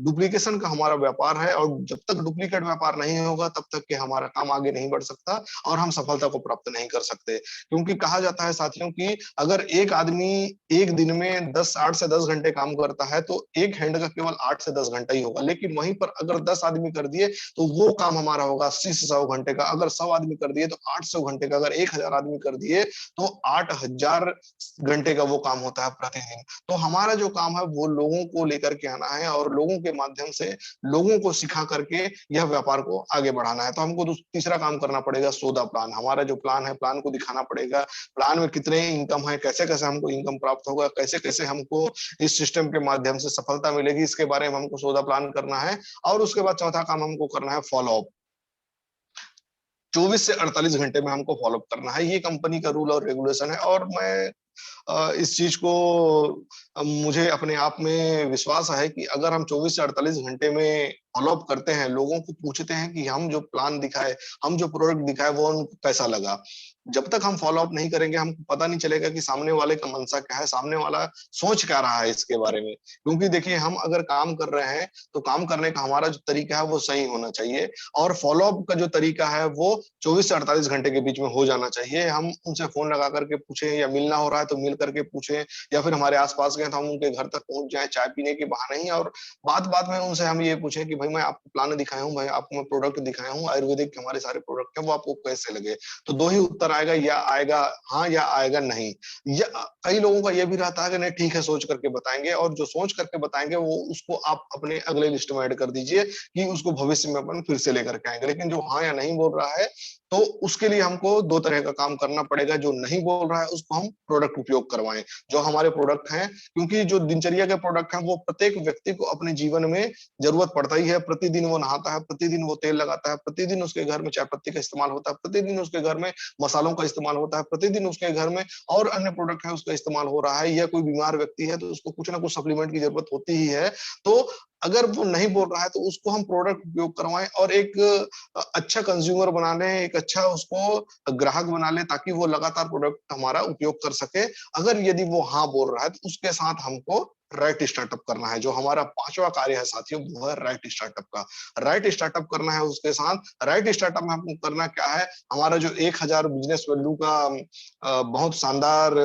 [SPEAKER 2] डुप्लीकेशन का हमारा व्यापार है, और जब तक डुप्लीकेट व्यापार नहीं होगा, तब तक के हमारा काम आगे नहीं बढ़ सकता, और हम सफलता को प्राप्त नहीं कर सकते। क्योंकि कहा जाता है साथियों कि अगर एक आदमी एक दिन में 8 से 10 घंटे काम करता है, तो एक हैंड का केवल 8 से 10 घंटा ही होगा। लेकिन वहीं पर अगर 10 आदमी कर दिए, तो वो काम हमारा होगा 80 से 100 घंटे का। अगर 100 आदमी कर दिए, तो 800 घंटे का। अगर 1000 आदमी कर दिए, तो 8000 घंटे का वो काम होता है प्रतिदिन। तो हमारा जो काम है, वो लोगों को लेकर के आना है, और लोगों के माध्यम से लोगों को सिखा करके यह व्यापार को आगे बढ़ाना है। तो हमको तीसरा काम करना पड़ेगा, सौदा प्लान। हमारा जो प्लान है, प्लान को दिखाना पड़ेगा। प्लान में कितने इनकम है, कैसे-कैसे हमको इनकम प्राप्त होगा, कैसे-कैसे हमको इस सिस्टम के माध्यम से सफलता मिलेगी, इसके बारे में हमको सौदा प्लान करना है। और उसके बाद चौथा काम हमको करना है फॉलो अप। 24 से 48 घंटे में हमको फॉलो अप करना है। ये कंपनी का रूल और रेगुलेशन है, और मैं इस चीज को मुझे अपने आप में विश्वास है कि अगर हम 24 से 48 घंटे में फॉलो अप करते हैं, लोगों को पूछते हैं कि हम जो प्लान दिखाए, हम जो प्रोडक्ट दिखाए, वो उनको कैसा लगा। जब तक हम फॉलो अप नहीं करेंगे, हमको पता नहीं चलेगा कि सामने वाले का मनसा क्या है, सामने वाला सोच क्या रहा है इसके बारे में। क्योंकि देखिए, हम अगर काम कर रहे हैं, तो काम करने का हमारा जो तरीका है, वो सही होना चाहिए, और फॉलो अप का जो तरीका है, वो 24 से 48 घंटे के बीच में हो जाना चाहिए। हम उनसे फ़ोन लगा करके पूछें, या मिलना हो रहा है तो मिल करके पूछें, या फिर हमारे आस-पास गए तो हम उनके घर तक पहुँच जाएँ चाय पीने के बहाने ही, और बात-बात में उनसे हम ये पूछें कि भाई मैं आपको प्लान दिखाया हूँ, भाई आपको मैं प्रोडक्ट दिखाया हूँ, आयुर्वेदिक के हमारे सारे प्रोडक्ट हैं, वो आपको कैसे लगे? तो 2 ही उत्तर आएगा, या आएगा हाँ, या आएगा नहीं। या कई लोगों का ये भी रहता है कि नहीं ठीक है, सोच करके बताएँगे, और जो सोच करके बताएँगे, वो उसको आप अपने अगले लिस्ट में ऐड कर दीजिए कि उसको भविष्य में अपन फिर से लेकर के आएँगे। लेकिन जो हाँ या नहीं बोल रहा है, तो उसके लिए हमको 2 तरह का काम करना पड़ेगा। जो नहीं बोल रहा है, उसको हम प्रोडक्ट उपयोग करवाएँ। जो हमारे प्रोडक्ट हैं, क्योंकि जो दिनचर्या के प्रोडक्ट हैं, वो प्रत्येक व्यक्ति को अपने जीवन में ज़रूरत पड़ता ही है। प्रतिदिन वो नहाता है, प्रतिदिन वो तेल लगाता है, प्रतिदिन उसके घर में चाय पत्ती का इस्तेमाल होता है, प्रतिदिन उसके घर में मसालों का इस्तेमाल होता है, प्रतिदिन उसके घर में और अन्य प्रोडक्ट है, उसका इस्तेमाल हो रहा है, या कोई बीमार व्यक्ति है, तो उसको कुछ ना कुछ सप्लीमेंट की ज़रूरत होती ही है। तो अगर वो नहीं बोल रहा है, तो उसको हम प्रोडक्ट उपयोग करवाएँ, और एक अच्छा कंज्यूमर बना लें, एक अच्छा उसको ग्राहक बना ले ताकि वो लगातार प्रोडक्ट हमारा उपयोग कर सके। अगर यदि वो हाँ बोल रहा है तो उसके साथ हमको राइट स्टार्टअप करना है। जो हमारा 5वां कार्य है साथियों वो है राइट स्टार्टअप का। राइट स्टार्टअप करना है उसके साथ। राइट स्टार्टअप में हमको करना क्या है, हमारा जो 1000 बिजनेस वैल्यू का बहुत शानदार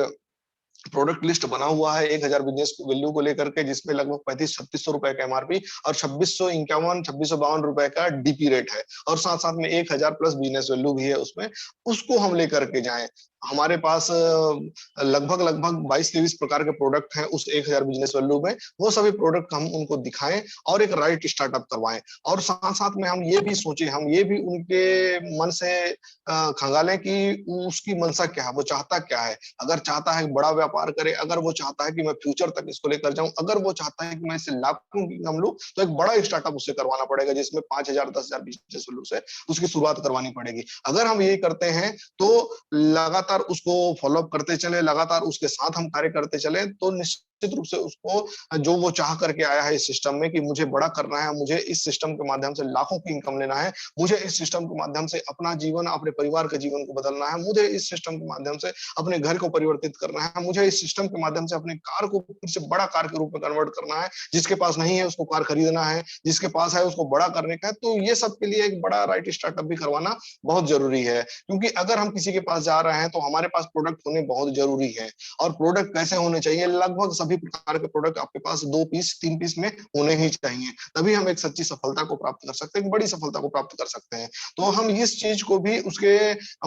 [SPEAKER 2] प्रोडक्ट लिस्ट बना हुआ है 1000 बिजनेस वैल्यू को लेकर के, जिसमें लगभग 3500-3600 रुपए का एमआरपी और 2651-2652 रुपए का डीपी रेट है, और साथ साथ में 1000 प्लस बिजनेस वैल्यू भी है उसमें। उसको हम लेकर के जाएं। हमारे पास लगभग लगभग 22-23 प्रकार के प्रोडक्ट हैं उस 1000 बिजनेस वैल्यू में। वो सभी प्रोडक्ट हम उनको दिखाएं और एक राइट स्टार्टअप करवाएं। और साथ साथ में हम ये भी सोचें, हम ये भी उनके मन से खंगालें कि उसकी मंशा क्या है, वो चाहता क्या है। अगर चाहता है बड़ा व्यापार करे, अगर वो चाहता है कि मैं फ्यूचर तक इसको लेकर जाऊं, अगर वो चाहता है कि मैं इससे लाखों की इनकम लूं, तो एक बड़ा स्टार्टअप उसे करवाना पड़ेगा जिसमें 5000 10,000 बिजनेस वैल्यू से उसकी शुरुआत करवानी पड़ेगी। अगर हम ये करते हैं तो लगातार उसको फॉलोअप करते चले, लगातार उसके साथ हम कार्य करते चले, तो निश्चित रूप से उसको जो वो चाह करके आया है इस सिस्टम में कि मुझे बड़ा करना है, मुझे इस सिस्टम के माध्यम से लाखों की इनकम लेना है, मुझे इस सिस्टम के माध्यम से अपना जीवन, अपने परिवार के जीवन को बदलना है, मुझे इस सिस्टम के माध्यम से अपने घर को परिवर्तित करना है, मुझे इस सिस्टम के माध्यम से अपने कार को फिर से बड़ा कार के रूप में कन्वर्ट करना है। जिसके पास नहीं है उसको कार खरीदना है, जिसके पास है उसको बड़ा करने का है। तो ये सब के लिए एक बड़ा राइट स्टार्टअप भी करवाना बहुत जरूरी है, क्योंकि अगर हम किसी के पास जा रहे हैं तो हमारे पास प्रोडक्ट होने बहुत जरूरी है। और प्रोडक्ट कैसे होने चाहिए, लगभग सभी प्रकार के प्रोडक्ट आपके पास 2 पीस 3 पीस में होने ही चाहिए, तभी हम एक सच्ची सफलता को प्राप्त कर सकते हैं, एक बड़ी सफलता को प्राप्त कर सकते हैं। तो हम इस चीज को भी उसके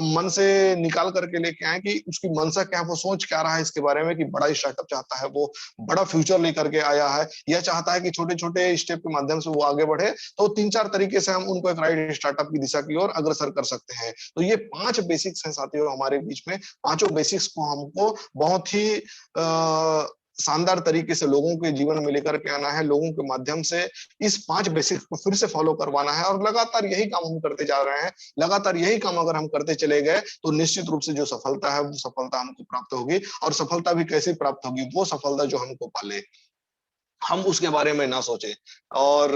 [SPEAKER 2] मन से निकाल करके लेके आए कि उसकी मंशा क्या है, वो सोच क्या रहा है इसके बारे में, कि बड़ा स्टार्टअप चाहता है, वो बड़ा फ्यूचर लेकर के आया है, या चाहता है कि छोटे छोटे स्टेप के माध्यम से वो आगे बढ़े। तो 3-4 तरीके से हम उनको एक राइट स्टार्टअप की दिशा की ओर अग्रसर कर सकते हैं। तो ये 5 बेसिक्स हैं साथियों हमारे बीच में। पांचों बेसिक्स को हमको बहुत ही शानदार तरीके से लोगों के जीवन में लेकर के आना है, लोगों के माध्यम से इस 5 बेसिक्स को फिर से फॉलो करवाना है, और लगातार यही काम हम करते जा रहे हैं। लगातार यही काम अगर हम करते चले गए तो निश्चित रूप से जो सफलता है वो सफलता हमको प्राप्त होगी। और सफलता भी कैसे प्राप्त होगी, वो सफलता जो हमको पाले, हम उसके बारे में ना सोचें। और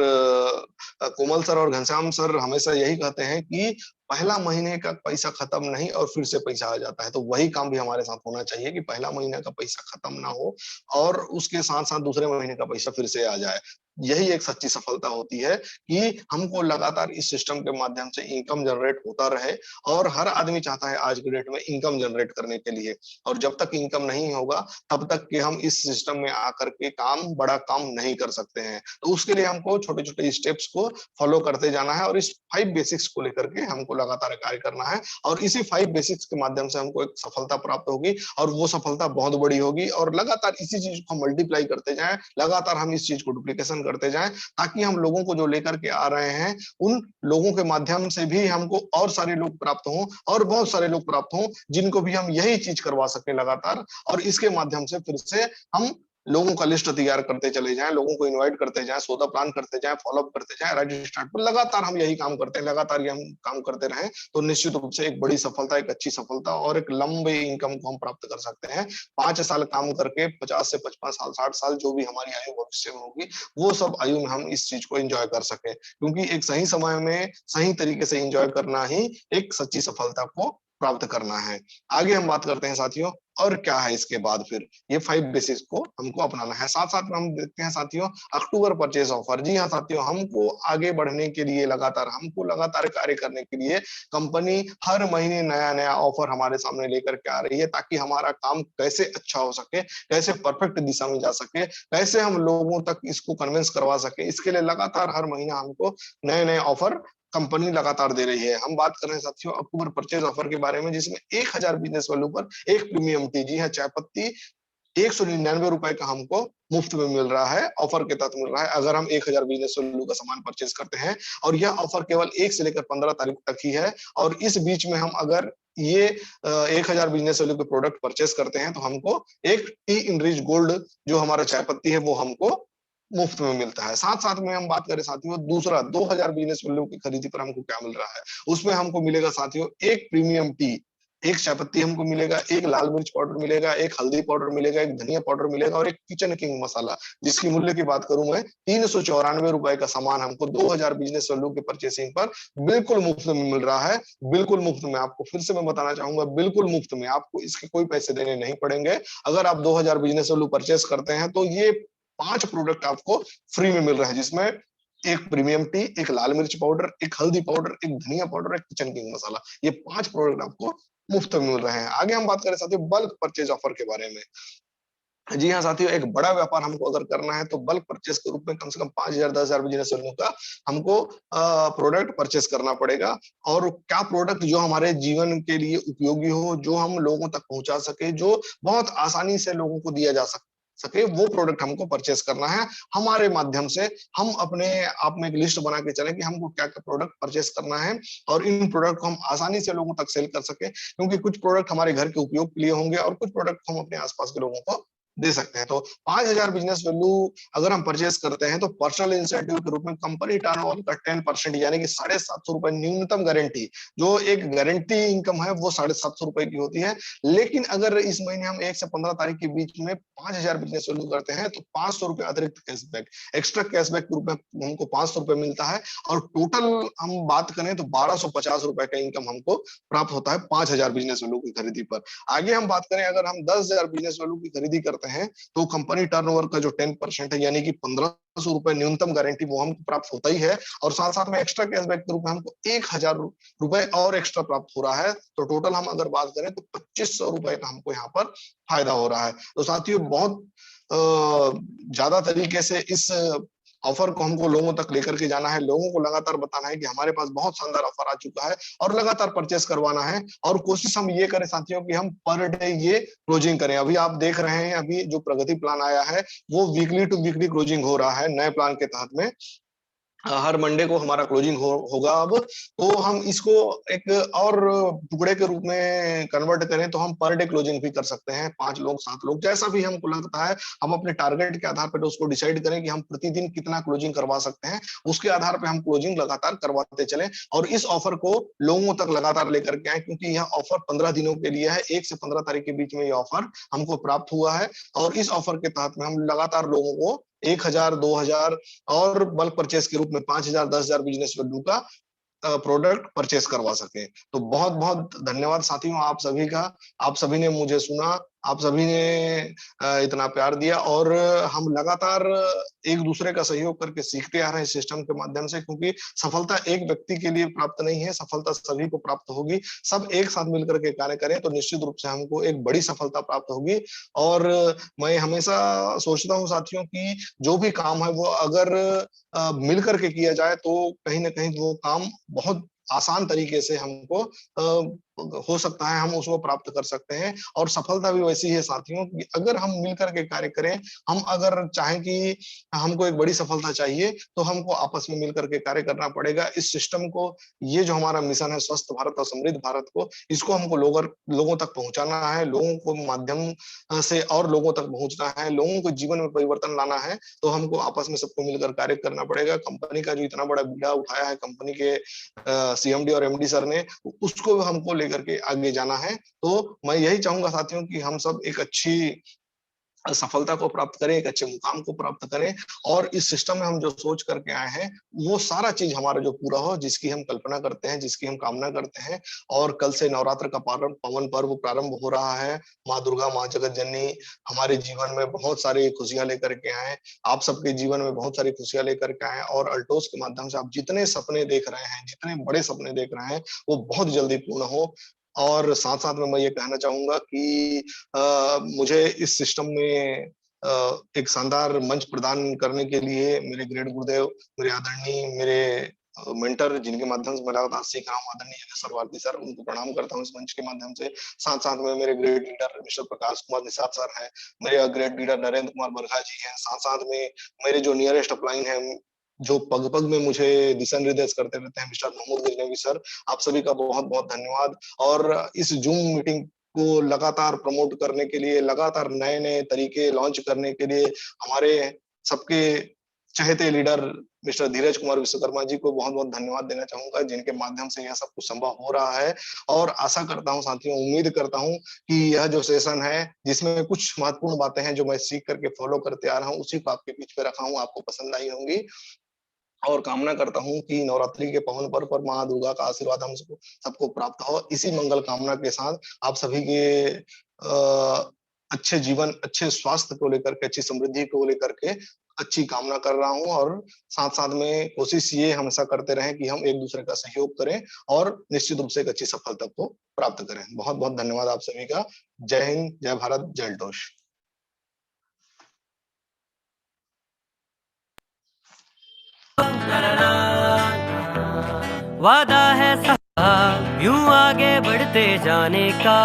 [SPEAKER 2] कोमल सर और घनश्याम सर हमेशा यही कहते हैं कि पहला महीने का पैसा खत्म नहीं और फिर से पैसा आ जाता है। तो वही काम भी हमारे साथ होना चाहिए कि पहला महीने का पैसा खत्म ना हो और उसके साथ साथ दूसरे महीने का पैसा फिर से आ जाए। यही एक सच्ची सफलता होती है कि हमको लगातार इस सिस्टम के माध्यम से इनकम जनरेट होता रहे। और हर आदमी चाहता है आज के डेट में इनकम जनरेट करने के लिए, और जब तक इनकम नहीं होगा तब तक कि हम इस सिस्टम में आकर के बड़ा काम नहीं कर सकते हैं। तो उसके लिए हमको छोटे छोटे स्टेप्स को फॉलो करते जाना है, और इस 5 बेसिक्स को लेकर के हमको लगातार कार्य करना है। और इसी 5 बेसिक्स के माध्यम से हमको एक सफलता प्राप्त होगी, और वो सफलता बहुत बड़ी होगी। और लगातार इसी चीज को मल्टीप्लाई करते जाएं, लगातार हम इस चीज को डुप्लीकेशन करते जाएं, ताकि हम लोगों को जो लेकर के आ रहे हैं उन लोगों के माध्यम से भी हमको और सारे लोग प्राप्त हों, और बहुत सारे लोग प्राप्त हों जिनको भी हम यही चीज करवा सके लगातार। और इसके माध्यम से फिर से हम लोगों का लिस्ट तैयार करते चले जाएं, लोगों को इनवाइट करते जाएं, सौदा प्लान करते जाएं, फॉलोअप करते जाएं, राइट स्टार्ट पर लगातार हम यही काम करते हैं, लगातार ये हम काम करते रहें, तो निश्चित रूप से एक बड़ी सफलता, एक अच्छी सफलता और एक लंबे इनकम को हम प्राप्त कर सकते हैं। 5 साल काम करके 50 से 55 साल 60 साल जो भी हमारी आयु भविष्य में होगी, वो सब आयु में हम इस चीज को एंजॉय कर सके, क्योंकि एक सही समय में सही तरीके से एंजॉय करना ही एक सच्ची सफलता को प्राप्त करना है। आगे हम बात करते हैं साथियों, और क्या है इसके बाद फिर ये 5 बेसिस को हमको अपनाना है। साथ साथ में हम देखते हैं साथियों अक्टूबर परचेज ऑफर। जी हाँ साथियों, हमको आगे बढ़ने के लिए हमको लगातार कार्य करने के लिए कंपनी हर महीने नया नया ऑफर हमारे सामने लेकर के आ रही है, ताकि हमारा काम कैसे अच्छा हो सके, कैसे परफेक्ट दिशा में जा सके, कैसे हम लोगों तक इसको कन्विंस करवा सके। इसके लिए लगातार हर महीना हमको नए नए ऑफर कंपनी लगातार दे रही है। हम बात कर रहे हैं साथियों अक्टूबर परचेज ऑफर के बारे में, जिसमें 1000 बिजनेस वैल्यू पर एक प्रीमियम टी, जी हाँ चाय पत्ती 199 रुपए का हमको मुफ्त में मिल रहा है, ऑफर के तहत मिल रहा है अगर हम 1000 बिजनेस वैल्यू का सामान परचेज करते हैं। और यह ऑफर केवल 1 से लेकर 15 तारीख तक ही है, और इस बीच में हम अगर ये 1000 बिजनेस वैल्यू के प्रोडक्ट परचेज करते हैं तो हमको एक टी इनरिच गोल्ड जो हमारा चाय पत्ती है वो हमको मुफ्त में मिलता है। साथ साथ में हम बात करें साथियों दूसरा 2000 बिजनेस वैल्यू की खरीदी पर हमको क्या मिल रहा है, उसमें हमको मिलेगा साथियों एक प्रीमियम टी एक चाय पत्ती हमको मिलेगा, एक लाल मिर्च पाउडर मिलेगा, एक हल्दी पाउडर मिलेगा, एक धनिया पाउडर मिलेगा और एक किचन किंग मसाला, जिसकी मूल्य की बात करूं मैं 394 रुपए का सामान हमको 2000 बिजनेस वैल्यू के परचेसिंग पर बिल्कुल मुफ्त में मिल रहा है। बिल्कुल मुफ्त में, आपको फिर से मैं बताना चाहूंगा, बिल्कुल मुफ्त में, आपको इसके कोई पैसे देने नहीं पड़ेंगे। अगर आप 2000 बिजनेस वैल्यू परचेस करते हैं तो ये 5 प्रोडक्ट आपको फ्री में मिल रहे हैं, जिसमें एक प्रीमियम टी, एक लाल मिर्च पाउडर, एक हल्दी पाउडर, एक धनिया पाउडर, एक किचन किंग मसाला। ये 5 प्रोडक्ट आपको मुफ्त में मिल रहे हैं। आगे हम बात करें साथियों बल्क परचेज ऑफर के बारे में। जी हाँ साथियों, एक बड़ा व्यापार हमको अगर करना है तो बल्क परचेस के रूप में कम से कम 5000 10,000 बिजनेस वैल्यू का हमको प्रोडक्ट परचेस करना पड़ेगा। और क्या प्रोडक्ट जो हमारे जीवन के लिए उपयोगी हो, जो हम लोगों तक पहुंचा सके, जो बहुत आसानी से लोगों को दिया जा सके, वो प्रोडक्ट हमको परचेस करना है। हमारे माध्यम से हम अपने आप में एक लिस्ट बना के चलें कि हमको क्या क्या प्रोडक्ट परचेस करना है और इन प्रोडक्ट को हम आसानी से लोगों तक सेल कर सके, क्योंकि कुछ प्रोडक्ट हमारे घर के उपयोग के लिए होंगे और कुछ प्रोडक्ट हम अपने आसपास के लोगों को दे सकते हैं। तो 5000 बिजनेस वैल्यू अगर हम परचेस करते हैं तो पर्सनल इंसेंटिव के रूप में कंपनी टर्नओवर का 10% यानी कि 750 रुपए न्यूनतम गारंटी, जो एक गारंटी इनकम है वो 750 रुपए की होती है। लेकिन अगर इस महीने हम 1 से 15 तारीख के बीच में 5000 बिजनेस वैल्यू करते हैं तो 500 रुपए अतिरिक्त कैशबैक, एक्स्ट्रा कैशबैक के रूप में हमको 500 रुपए मिलता है और टोटल हम बात करें तो 1250 रुपए का इनकम हमको प्राप्त होता है 5000 बिजनेस वैल्यू की खरीदी पर। आगे हम बात करें, अगर हम 10,000 बिजनेस वैल्यू की खरीदी करते हैं तो कंपनी टर्नओवर का जो 10% है यानी कि 1500 रुपए न्यूनतम गारंटी वो हमको प्राप्त होता ही है और साथ साथ में एक्स्ट्रा कैशबैक के रूप में हमको 1000 रुपए और एक्स्ट्रा प्राप्त हो रहा है। तो टोटल हम अगर बात करें तो 2500 रुपए का हमको यहाँ पर फायदा हो रहा है। तो साथियों बहुत ज्यादा तरीके से इस ऑफर को हमको लोगों तक लेकर के जाना है, लोगों को लगातार बताना है कि हमारे पास बहुत शानदार ऑफर आ चुका है और लगातार परचेस करवाना है। और कोशिश हम ये करें साथियों कि हम पर डे ये क्लोजिंग करें। अभी आप देख रहे हैं, अभी जो प्रगति प्लान आया है वो वीकली टू वीकली क्लोजिंग हो रहा है नए प्लान के तहत में। हर मंडे को हमारा क्लोजिंग होगा। अब तो हम इसको एक और टुकड़े के रूप में कन्वर्ट करें तो हम पर डे क्लोजिंग भी कर सकते हैं, 5 लोग 7 लोग जैसा भी हमको लगता है। हम अपने टारगेट के आधार पर उसको डिसाइड करें कि हम प्रतिदिन कितना क्लोजिंग करवा सकते हैं, उसके आधार पर हम क्लोजिंग लगातार करवाते चले और इस ऑफर को लोगों तक लगातार लेकर के आए, क्योंकि यह ऑफर 15 दिनों के लिए है। 1 से 15 तारीख के बीच में यह ऑफर हमको प्राप्त हुआ है और इस ऑफर के तहत में हम लगातार लोगों को 1000 2000 और बल्क परचेस के रूप में 5000 10,000 बिजनेस वैल्यू का प्रोडक्ट परचेस करवा सके। तो बहुत बहुत धन्यवाद साथियों आप सभी का। आप सभी ने मुझे सुना, आप सभी ने इतना प्यार दिया और हम लगातार एक दूसरे का सहयोग करके सीखते आ रहे हैं सिस्टम के माध्यम से, क्योंकि सफलता एक व्यक्ति के लिए प्राप्त नहीं है, सफलता सभी को प्राप्त होगी। सब एक साथ मिलकर के कार्य करें तो निश्चित रूप से हमको एक बड़ी सफलता प्राप्त होगी। और मैं हमेशा सोचता हूँ साथियों कि जो भी काम है वो अगर मिल करके किया जाए तो कहीं ना कहीं वो काम बहुत आसान तरीके से हमको हो सकता है, हम उसको प्राप्त कर सकते हैं। और सफलता भी वैसी है साथियों कि अगर हम मिलकर के कार्य करें, हम अगर चाहें कि हमको एक बड़ी सफलता चाहिए तो हमको आपस में मिलकर के कार्य करना पड़ेगा। इस सिस्टम को, ये जो हमारा मिशन है स्वस्थ भारत और समृद्ध भारत को, इसको हमको लोगों तक पहुंचाना है, लोगों को माध्यम से और लोगों तक पहुंचना है, लोगों को जीवन में परिवर्तन लाना है। तो हमको आपस में सबको मिलकर कार्य करना पड़ेगा। कंपनी का जो इतना बड़ा बीड़ा उठाया है कंपनी के सीएमडी और एमडी सर ने, उसको हमको लेकर के आगे जाना है। तो मैं यही चाहूंगा साथियों कि हम सब एक अच्छी सफलता को प्राप्त करें, एक अच्छे मुकाम को प्राप्त करें और इस सिस्टम में हम जो सोच करके आए हैं वो सारा चीज हमारा जो पूरा हो, जिसकी हम कल्पना करते हैं, जिसकी हम कामना करते हैं। और कल से नवरात्र का पावन पर्व प्रारंभ हो रहा है। माँ दुर्गा, माँ जगत जननी हमारे जीवन में बहुत सारी खुशियां लेकर के आए, आप सबके जीवन में बहुत सारी खुशियां लेकर के आए और अल्टोस के माध्यम से आप जितने सपने देख रहे हैं, जितने बड़े सपने देख रहे हैं, वो बहुत जल्दी पूर्ण हो। और साथ साथ में मैं ये कहना चाहूंगा कि मुझे इस सिस्टम में एक शानदार मंच प्रदान करने के लिए मेरे ग्रेट गुरुदेव, मेरे आदरणीय, मेरे मेंटर, जिनके माध्यम से मैं लगातार सीख रहा हूँ, आदरणीय योगेश्वर भारती सर, उनको प्रणाम करता हूँ इस मंच के माध्यम से। साथ साथ में मेरे great leader mister Prakash Kumar Nishad sir हैं, मेरे ग्रेट लीडर नरेंद्र कुमार बरखा जी हैं, साथ साथ में मेरे जो नियरेस्ट अपलाइन है, जो पग पग में मुझे दिशा निर्देश करते रहते हैं, मिस्टर महमूद गजनवी सर, आप सभी का बहुत बहुत धन्यवाद। और इस जूम मीटिंग को लगातार प्रमोट करने के लिए, लगातार नए नए तरीके लॉन्च करने के लिए हमारे सबके चहेते लीडर मिस्टर धीरज कुमार विश्वकर्मा जी को बहुत-बहुत धन्यवाद देना चाहूँगा, जिनके माध्यम से यह सब कुछ संभव हो रहा है। और आशा करता हूँ साथियों, उम्मीद करता हूँ कि यह जो सेशन है, जिसमें कुछ महत्वपूर्ण बातें हैं जो मैं सीख करके फॉलो करते आ रहा हूँ, उसी को आपके बीच में रखा हूँ, आपको पसंद आई होंगी। और कामना करता हूँ कि नवरात्रि के पावन पर्व पर माँ दुर्गा का आशीर्वाद हम सबको सबको प्राप्त हो। इसी मंगल कामना के साथ आप सभी के अच्छे जीवन, अच्छे स्वास्थ्य को लेकर के, अच्छी समृद्धि को लेकर के अच्छी कामना कर रहा हूँ। और साथ-साथ में कोशिश ये हमेशा करते रहें कि हम एक-दूसरे का सहयोग करें और निश्चित रूप से एक अच्छी सफलता को प्राप्त करें। बहुत-बहुत धन्यवाद आप सभी का। जय हिंद, जय भारत, जय एल्टोश।
[SPEAKER 1] वादा है साथ यूं आगे बढ़ते जाने का,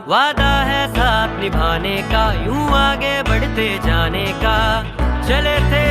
[SPEAKER 1] वादा है साथ निभाने का, यूं आगे बढ़ते जाने का। चले थे